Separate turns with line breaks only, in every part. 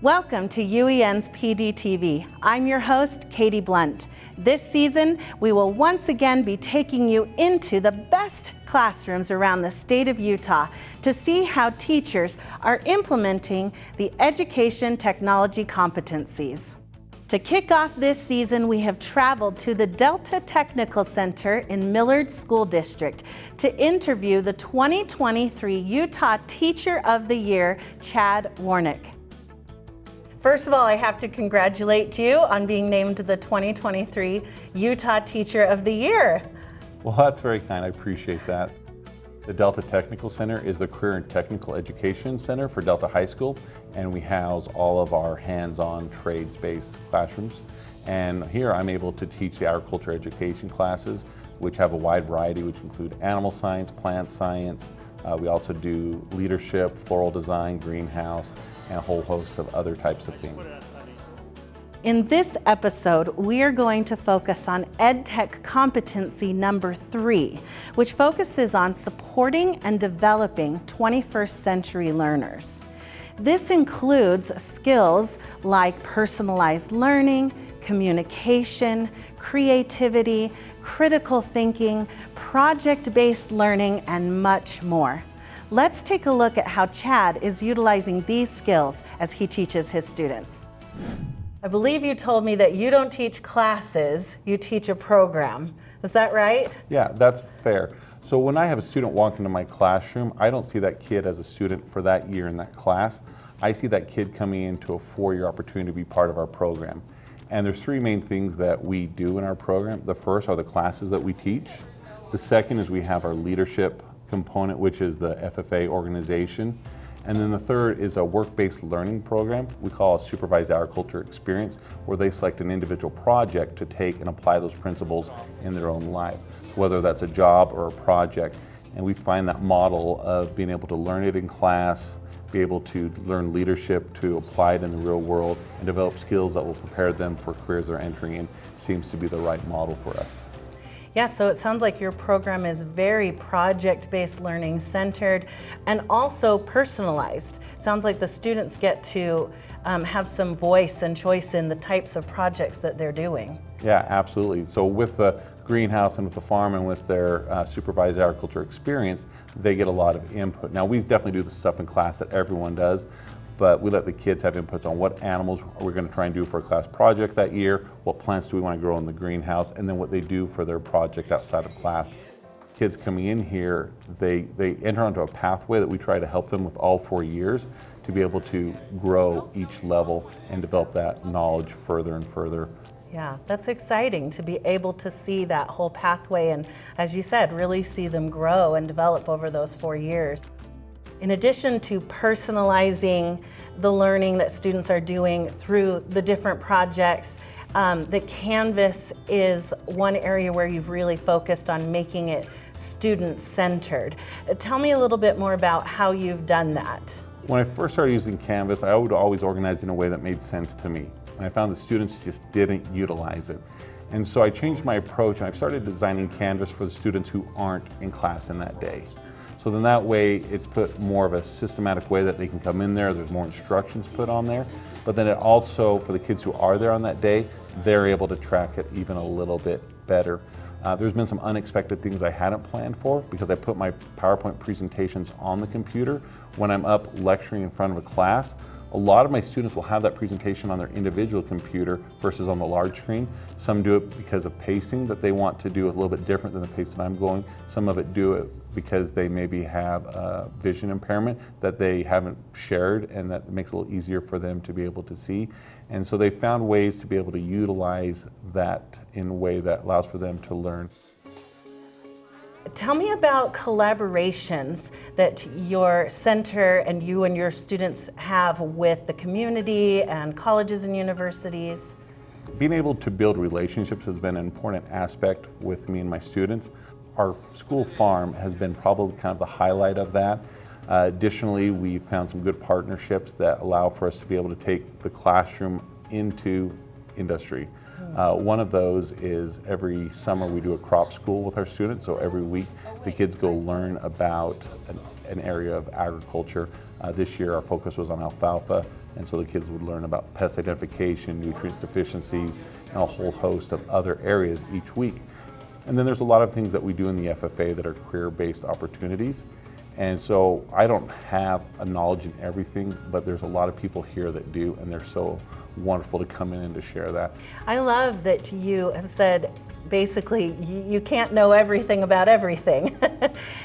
Welcome to UEN's PDTV. I'm your host, Katie Blunt. This season, we will once again be taking you into the best classrooms around the state of Utah to see how teachers are implementing the education technology competencies. To kick off this season, we have traveled to the Delta Technical Center in Millard School District to interview the 2023 Utah Teacher of the Year, Chad Warnick. First of all, I have to congratulate you on being named the 2023 Utah Teacher of the Year.
Well, that's very kind. I appreciate that. The Delta Technical Center is the Career and Technical Education Center for Delta High School, and we house all of our hands-on trades-based classrooms. And here I'm able to teach the agriculture education classes, which have a wide variety, which include animal science, plant science. We also do leadership, floral design, greenhouse, and a whole host of other types of things.
In this episode, we are going to focus on EdTech competency number 3, which focuses on supporting and developing 21st century learners. This includes skills like personalized learning, communication, creativity, critical thinking, project-based learning, and much more. Let's take a look at how Chad is utilizing these skills as he teaches his students. I believe you told me that you don't teach classes, you teach a program. Is that right?
Yeah, that's fair. So when I have a student walk into my classroom, I don't see that kid as a student for that year in that class. I see that kid coming into a 4-year opportunity to be part of our program. And there's 3 main things that we do in our program. The first are the classes that we teach. The second is we have our leadership component, which is the FFA organization. And then the third is a work-based learning program we call a supervised agriculture experience, where they select an individual project to take and apply those principles in their own life. So whether that's a job or a project, and we find that model of being able to learn it in class, be able to learn leadership, to apply it in the real world, and develop skills that will prepare them for careers they're entering in seems to be the right model for us.
Yeah, so it sounds like your program is very project-based learning centered and also personalized. Sounds like the students get to have some voice and choice in the types of projects that they're doing.
Yeah, absolutely. So with the greenhouse and with the farm and with their supervised agriculture experience, they get a lot of input. Now, we definitely do the stuff in class that everyone does, but we let the kids have inputs on what animals we're going to try and do for a class project that year, what plants do we want to grow in the greenhouse, and then what they do for their project outside of class. Kids coming in here, they enter onto a pathway that we try to help them with all 4 years to be able to grow each level and develop that knowledge further and further.
Yeah, that's exciting to be able to see that whole pathway and, as you said, really see them grow and develop over those 4 years. In addition to personalizing the learning that students are doing through the different projects, the Canvas is one area where you've really focused on making it student-centered. Tell me a little bit more about how you've done that.
When I first started using Canvas, I would always organize in a way that made sense to me. And I found the students just didn't utilize it. And so I changed my approach and I've started designing Canvas for the students who aren't in class in that day. So then that way it's put more of a systematic way that they can come in there, there's more instructions put on there, but then it also, for the kids who are there on that day, they're able to track it even a little bit better. There's been some unexpected things I hadn't planned for because I put my PowerPoint presentations on the computer. When I'm up lecturing in front of a class, a lot of my students will have that presentation on their individual computer versus on the large screen. Some do it because of pacing that they want to do a little bit different than the pace that I'm going. Some of it do it because they maybe have a vision impairment that they haven't shared and that makes it a little easier for them to be able to see. And so they found ways to be able to utilize that in a way that allows for them to learn.
Tell me about collaborations that your center and you and your students have with the community and colleges and universities.
Being able to build relationships has been an important aspect with me and my students. Our school farm has been probably kind of the highlight of that. Additionally, we've found some good partnerships that allow for us to be able to take the classroom into industry. One of those is every summer we do a crop school with our students. So every week the kids go learn about an area of agriculture. This year our focus was on alfalfa. And so the kids would learn about pest identification, nutrient deficiencies, and a whole host of other areas each week. And then there's a lot of things that we do in the FFA that are career-based opportunities. And so I don't have a knowledge in everything, but there's a lot of people here that do, and they're so wonderful to come in and to share that.
I love that you have said, basically, you can't know everything about everything.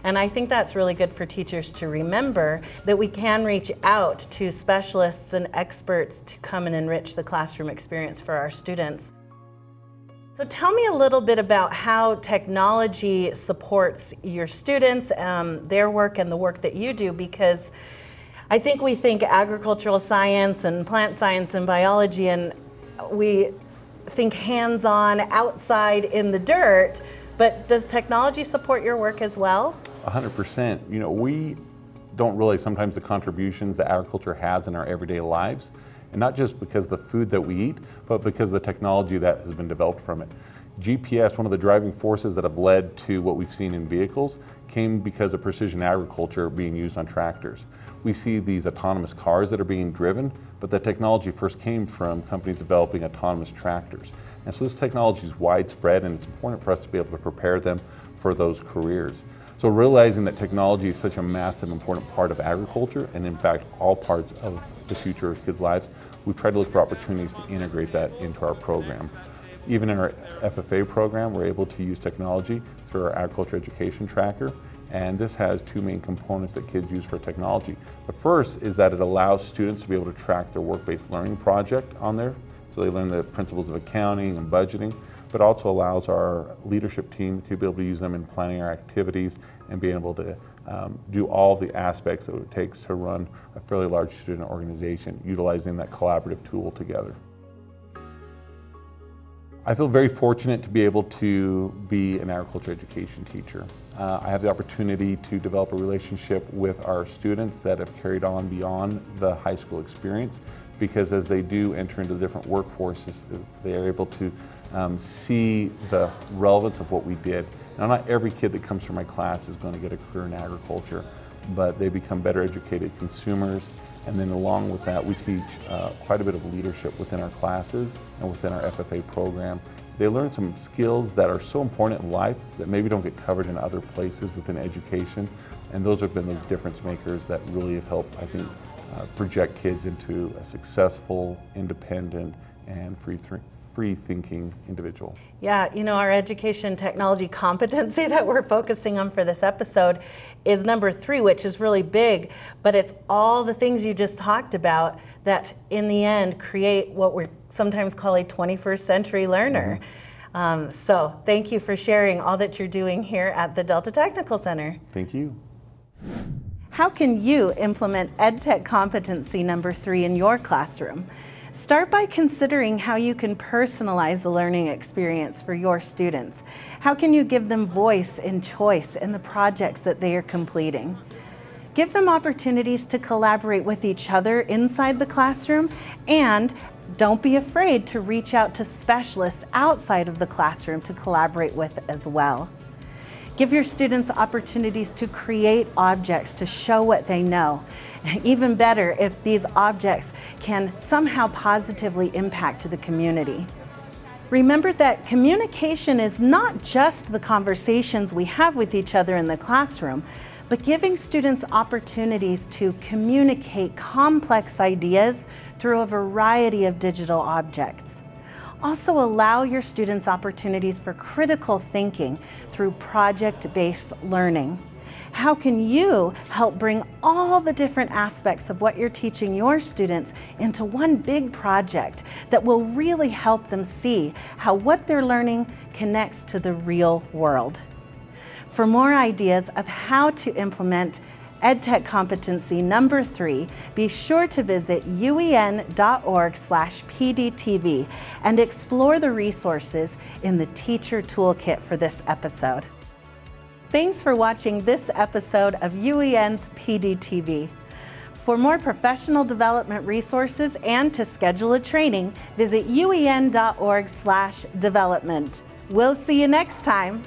And I think that's really good for teachers to remember, that we can reach out to specialists and experts to come and enrich the classroom experience for our students. So tell me a little bit about how technology supports your students, their work and the work that you do, because I think we think agricultural science and plant science and biology, and we think hands-on, outside in the dirt, but does technology support your work as well?
100%. You know, we don't realize sometimes the contributions that agriculture has in our everyday lives, and not just because of the food that we eat, but because of the technology that has been developed from it. GPS, one of the driving forces that have led to what we've seen in vehicles, came because of precision agriculture being used on tractors. We see these autonomous cars that are being driven, but the technology first came from companies developing autonomous tractors. And so this technology is widespread, and it's important for us to be able to prepare them for those careers. So realizing that technology is such a massive, important part of agriculture, and in fact all parts of the future of kids' lives, we've tried to look for opportunities to integrate that into our program. Even in our FFA program, we're able to use technology through our agriculture education tracker, and this has two main components that kids use for technology. The first is that it allows students to be able to track their work-based learning project on there, so they learn the principles of accounting and budgeting, but also allows our leadership team to be able to use them in planning our activities and being able to do all the aspects that it takes to run a fairly large student organization, utilizing that collaborative tool together. I feel very fortunate to be able to be an agriculture education teacher. I have the opportunity to develop a relationship with our students that have carried on beyond the high school experience, because as they do enter into the different workforces, they are able to see the relevance of what we did. Now, not every kid that comes through my class is going to get a career in agriculture, but they become better educated consumers. And then along with that, we teach quite a bit of leadership within our classes and within our FFA program. They learn some skills that are so important in life that maybe don't get covered in other places within education. And those have been those difference makers that really have helped, I think, project kids into a successful, independent, and free-thinking individual.
Yeah, you know, our education technology competency that we're focusing on for this episode is number 3, which is really big, but it's all the things you just talked about that in the end create what we sometimes call a 21st century learner. Mm-hmm. So thank you for sharing all that you're doing here at the Delta Technical Center.
Thank you.
How can you implement EdTech competency number 3 in your classroom? Start by considering how you can personalize the learning experience for your students. How can you give them voice and choice in the projects that they are completing? Give them opportunities to collaborate with each other inside the classroom, and don't be afraid to reach out to specialists outside of the classroom to collaborate with as well. Give your students opportunities to create objects to show what they know. Even better if these objects can somehow positively impact the community. Remember that communication is not just the conversations we have with each other in the classroom, but giving students opportunities to communicate complex ideas through a variety of digital objects. Also allow your students opportunities for critical thinking through project-based learning. How can you help bring all the different aspects of what you're teaching your students into one big project that will really help them see how what they're learning connects to the real world? For more ideas of how to implement EdTech competency number 3, be sure to visit UEN.org/PDTV and explore the resources in the Teacher Toolkit for this episode. Thanks for watching this episode of UEN's PDTV. For more professional development resources and to schedule a training, visit UEN.org/development. We'll see you next time.